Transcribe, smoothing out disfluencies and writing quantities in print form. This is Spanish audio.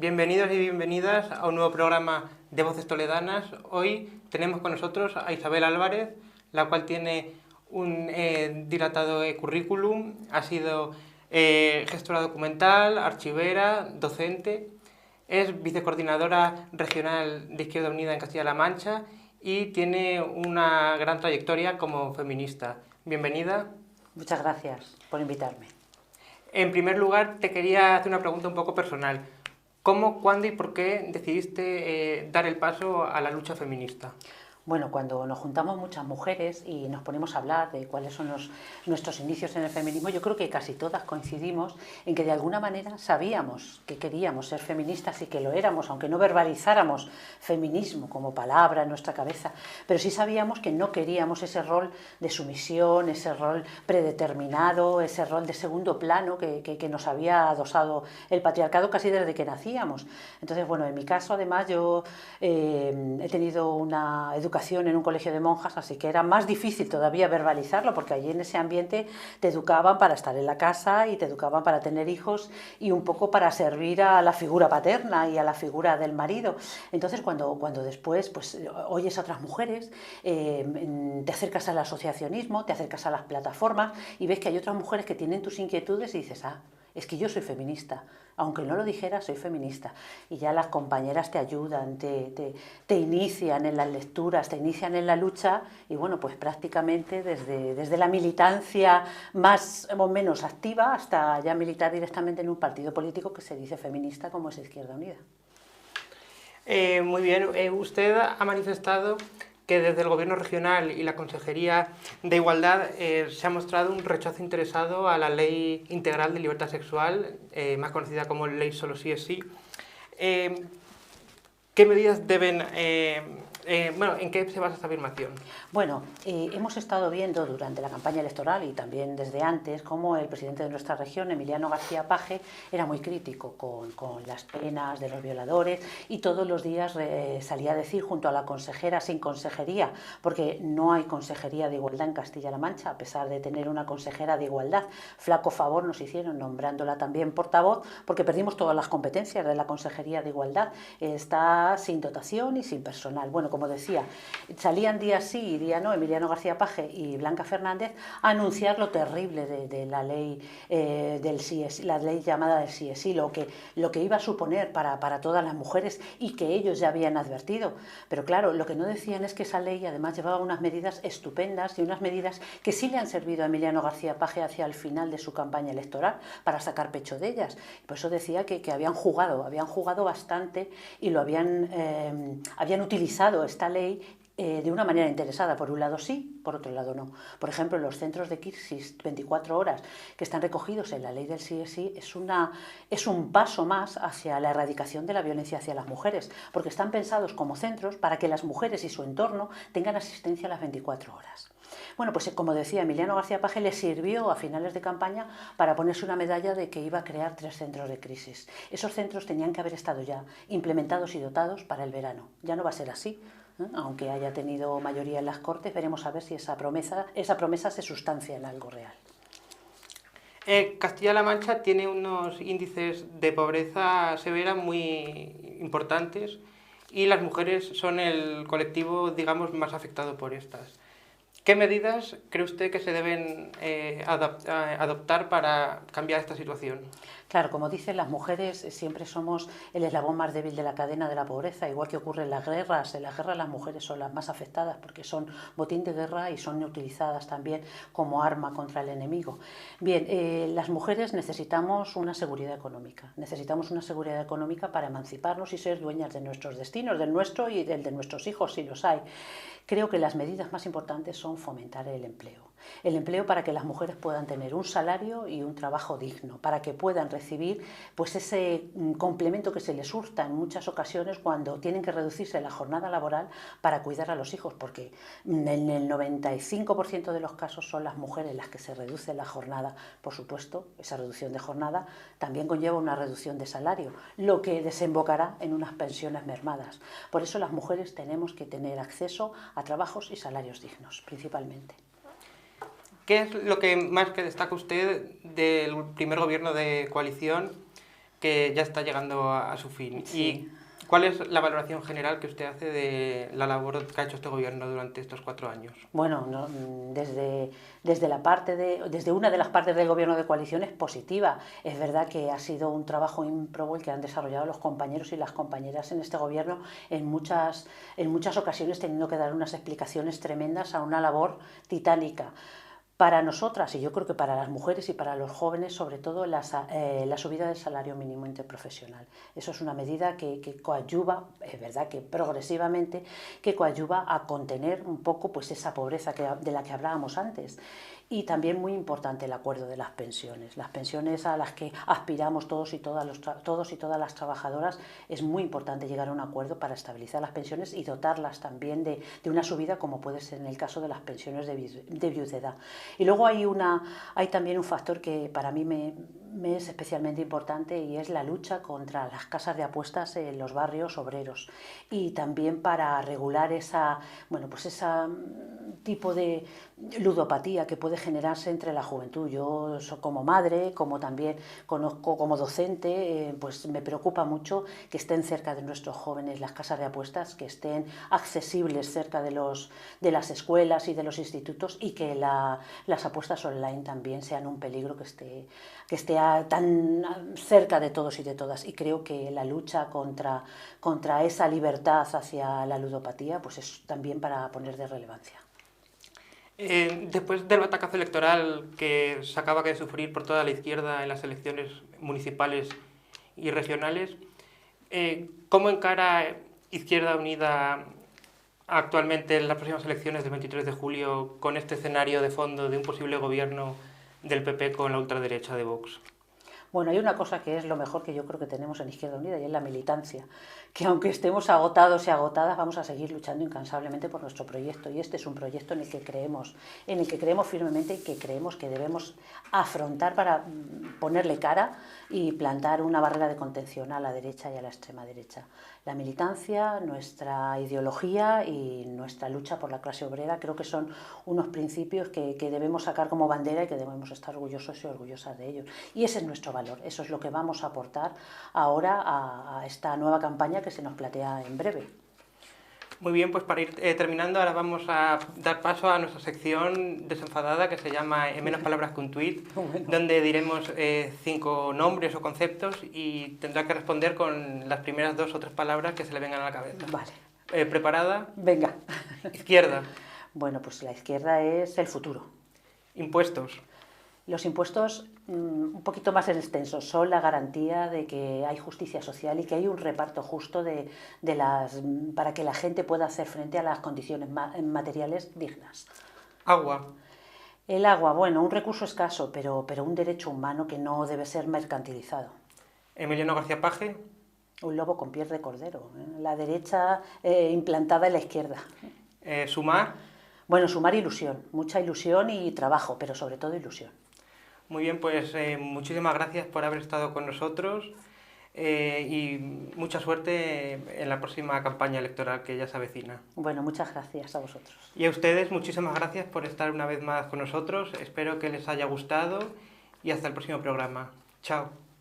Bienvenidos y bienvenidas a un nuevo programa de Voces Toledanas. Hoy tenemos con nosotros a Isabel Álvarez, la cual tiene un dilatado currículum, ha sido gestora documental, archivera, docente, es vicecoordinadora regional de Izquierda Unida en Castilla-La Mancha y tiene una gran trayectoria como feminista. Bienvenida. Muchas gracias por invitarme. En primer lugar, te quería hacer una pregunta un poco personal. ¿Cómo, cuándo y por qué decidiste dar el paso a la lucha feminista? Bueno, cuando nos juntamos muchas mujeres y nos ponemos a hablar de cuáles son nuestros inicios en el feminismo, yo creo que casi todas coincidimos en que de alguna manera sabíamos que queríamos ser feministas y que lo éramos, aunque no verbalizáramos feminismo como palabra en nuestra cabeza, pero sí sabíamos que no queríamos ese rol de sumisión, ese rol predeterminado, ese rol de segundo plano que nos había adosado el patriarcado casi desde que nacíamos. Entonces, bueno, en mi caso además yo he tenido una educación en un colegio de monjas, así que era más difícil todavía verbalizarlo, porque allí en ese ambiente te educaban para estar en la casa y te educaban para tener hijos y un poco para servir a la figura paterna y a la figura del marido. Entonces cuando después pues, oyes a otras mujeres, te acercas al asociacionismo, te acercas a las plataformas y ves que hay otras mujeres que tienen tus inquietudes y dices, es que yo soy feminista, aunque no lo dijera, soy feminista. Y ya las compañeras te ayudan, te inician en las lecturas, te inician en la lucha y bueno, pues prácticamente desde la militancia más o menos activa hasta ya militar directamente en un partido político que se dice feminista como es Izquierda Unida. Muy bien, usted ha manifestado que desde el Gobierno regional y la Consejería de Igualdad se ha mostrado un rechazo interesado a la Ley Integral de Libertad Sexual, más conocida como Ley Solo Sí es Sí. ¿Qué medidas deben... ¿en qué se basa esta afirmación? Bueno, hemos estado viendo durante la campaña electoral y también desde antes cómo el presidente de nuestra región, Emiliano García Paje, era muy crítico con las penas de los violadores y todos los días salía a decir junto a la consejera sin consejería, porque no hay consejería de igualdad en Castilla-La Mancha, a pesar de tener una consejera de igualdad. Flaco favor nos hicieron nombrándola también portavoz, porque perdimos todas las competencias de la consejería de igualdad. Está sin dotación y sin personal. Bueno, como decía, salían día sí y día no Emiliano García Paje y Blanca Fernández a anunciar lo terrible de la ley del sí es, la ley llamada del sí es sí, lo que iba a suponer para todas las mujeres y que ellos ya habían advertido. Pero claro, lo que no decían es que esa ley además llevaba unas medidas estupendas y unas medidas que sí le han servido a Emiliano García Paje hacia el final de su campaña electoral para sacar pecho de ellas. Por eso decía que habían jugado bastante y lo habían utilizado esta ley de una manera interesada. Por un lado sí, por otro lado no. Por ejemplo, los centros de crisis 24 horas que están recogidos en la ley del sí es sí es un paso más hacia la erradicación de la violencia hacia las mujeres, porque están pensados como centros para que las mujeres y su entorno tengan asistencia a las 24 horas. Bueno, pues como decía, Emiliano García Paje le sirvió a finales de campaña para ponerse una medalla de que iba a crear 3 centros de crisis. Esos centros tenían que haber estado ya implementados y dotados para el verano. Ya no va a ser así. Aunque haya tenido mayoría en las Cortes, veremos a ver si esa promesa se sustancia en algo real. Castilla-La Mancha tiene unos índices de pobreza severa muy importantes y las mujeres son el colectivo, digamos, más afectado por estas. ¿Qué medidas cree usted que se deben adoptar para cambiar esta situación? Claro, como dicen, las mujeres siempre somos el eslabón más débil de la cadena de la pobreza, igual que ocurre en las guerras. En las guerras las mujeres son las más afectadas porque son botín de guerra y son utilizadas también como arma contra el enemigo. Bien, las mujeres necesitamos una seguridad económica. Necesitamos una seguridad económica para emanciparnos y ser dueñas de nuestros destinos, del nuestro y del de nuestros hijos, si los hay. Creo que las medidas más importantes son fomentar el empleo. El empleo para que las mujeres puedan tener un salario y un trabajo digno, para que puedan recibir pues ese complemento que se les hurta en muchas ocasiones cuando tienen que reducirse la jornada laboral para cuidar a los hijos, porque en el 95% de los casos son las mujeres las que se reduce la jornada. Por supuesto, esa reducción de jornada también conlleva una reducción de salario, lo que desembocará en unas pensiones mermadas. Por eso las mujeres tenemos que tener acceso a trabajos y salarios dignos, principalmente. ¿Qué es lo que más que destaca usted del primer gobierno de coalición que ya está llegando a su fin. Sí. ¿Y cuál es la valoración general que usted hace de la labor que ha hecho este gobierno durante estos 4 años? Bueno, desde una de las partes del gobierno de coalición es positiva. Es verdad que ha sido un trabajo ímprobo el que han desarrollado los compañeros y las compañeras en este gobierno en muchas ocasiones teniendo que dar unas explicaciones tremendas a una labor titánica. Para nosotras, y yo creo que para las mujeres y para los jóvenes, sobre todo la subida del salario mínimo interprofesional. Eso es una medida que coadyuva, es verdad que progresivamente, que coadyuva a contener un poco pues, esa pobreza de la que hablábamos antes. Y también muy importante el acuerdo de las pensiones a las que aspiramos todos y todas las trabajadoras. Es muy importante llegar a un acuerdo para estabilizar las pensiones y dotarlas también de una subida como puede ser en el caso de las pensiones de viudedad. Y luego hay también un factor que para mí me es especialmente importante y es la lucha contra las casas de apuestas en los barrios obreros y también para regular esa tipo de ludopatía que puede generarse entre la juventud. Yo como madre, como también conozco como docente, pues me preocupa mucho que estén cerca de nuestros jóvenes las casas de apuestas, que estén accesibles cerca de las escuelas y de los institutos y que las apuestas online también sean un peligro que esté tan cerca de todos y de todas. Y creo que la lucha contra esa libertad hacia la ludopatía pues es también para poner de relevancia. Después del batacazo electoral que se acaba de sufrir por toda la izquierda en las elecciones municipales y regionales, ¿cómo encara Izquierda Unida actualmente en las próximas elecciones del 23 de julio con este escenario de fondo de un posible gobierno del PP con la ultraderecha de Vox? Bueno, hay una cosa que es lo mejor que yo creo que tenemos en Izquierda Unida y es la militancia, que aunque estemos agotados y agotadas vamos a seguir luchando incansablemente por nuestro proyecto y este es un proyecto en el que creemos firmemente y que creemos que debemos afrontar para ponerle cara y plantar una barrera de contención a la derecha y a la extrema derecha. La militancia, nuestra ideología y nuestra lucha por la clase obrera creo que son unos principios que debemos sacar como bandera y que debemos estar orgullosos y orgullosas de ellos. Y ese es nuestro valor, eso es lo que vamos a aportar ahora a esta nueva campaña que se nos plantea en breve. Muy bien, pues para ir terminando, ahora vamos a dar paso a nuestra sección desenfadada que se llama En menos palabras que un tuit, bueno, donde diremos 5 nombres o conceptos y tendrá que responder con las primeras 2 o 3 palabras que se le vengan a la cabeza. Vale. ¿Preparada? Venga. Izquierda. Bueno, pues la izquierda es el futuro. Impuestos. Los impuestos, un poquito más extensos, son la garantía de que hay justicia social y que hay un reparto justo para que la gente pueda hacer frente a las condiciones materiales dignas. Agua. El agua, bueno, un recurso escaso, pero un derecho humano que no debe ser mercantilizado. Emiliano García Paje. Un lobo con piel de cordero, la derecha implantada en la izquierda. Sumar. Bueno, sumar ilusión, mucha ilusión y trabajo, pero sobre todo ilusión. Muy bien, pues muchísimas gracias por haber estado con nosotros y mucha suerte en la próxima campaña electoral que ya se avecina. Bueno, muchas gracias a vosotros. Y a ustedes muchísimas gracias por estar una vez más con nosotros. Espero que les haya gustado y hasta el próximo programa. Chao.